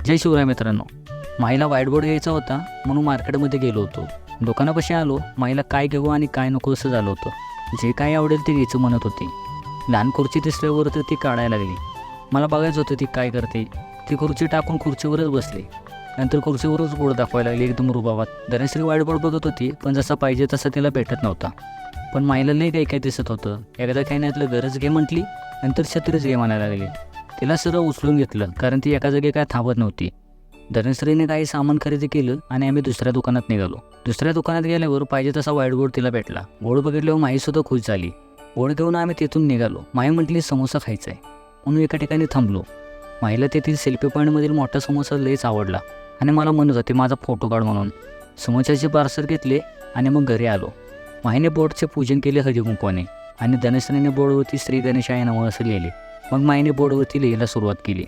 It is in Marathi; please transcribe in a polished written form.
जय शिवराय मित्रांनो. माईला व्हाईट बोर्ड घ्यायचा होता म्हणून मार्केटमध्ये गेलो होतो. दुकानापाशी आलो. माईला काय घेऊ आणि काय नको असं झालं होतं. जे काय आवडेल ते घ्यायचं म्हणत होती. लहान खुर्ची दिसल्यावर तर ती काढायला लागली. मला बघायचं होतं ती काय करते. ती खुर्ची टाकून खुर्चीवरच बसली. नंतर खुर्चीवरच बोर्ड दाखवायला लागली एकदम रुबाबात. धनश्री व्हाईट बोर्ड बघत होती पण जसा पाहिजे तसा तिला भेटत नव्हता. पण माईला लई काही काय दिसत होतं. एकदा काही नाही गरज घे म्हटली. नंतर छत्रीच घे म्हणायला लागली. तिला सरळ उचलून घेतलं कारण ती एका जागी काय थांबत नव्हती. धनश्रीने काही सामान खरेदी केलं आणि आम्ही दुसऱ्या दुकानात निघालो. दुसऱ्या दुकानात गेल्यावर पाहिजे तसा व्हाईट बोर्ड तिला भेटला. बोर्ड बघितल्यावर माईसुद्धा खुश झाली. बोर्ड घेऊन आम्ही तिथून निघालो. माई म्हटली समोसा खायचा आहे म्हणून एका ठिकाणी थांबलो. माईला तेथील सेल्फी पॉईंटमधील मोठा समोसा लईच आवडला आणि मला म्हणत होते माझा फोटो काढ म्हणून. समोसाचे पार्सल घेतले आणि मग घरी आलो. माईने बोर्डचे पूजन केले हळदी-कुंकवाने आणि धनश्रीने बोर्डवरती श्री गणेशाय नमः असं लिहिले. मग माईने बोर्डवरती लिहायला सुरुवात केली.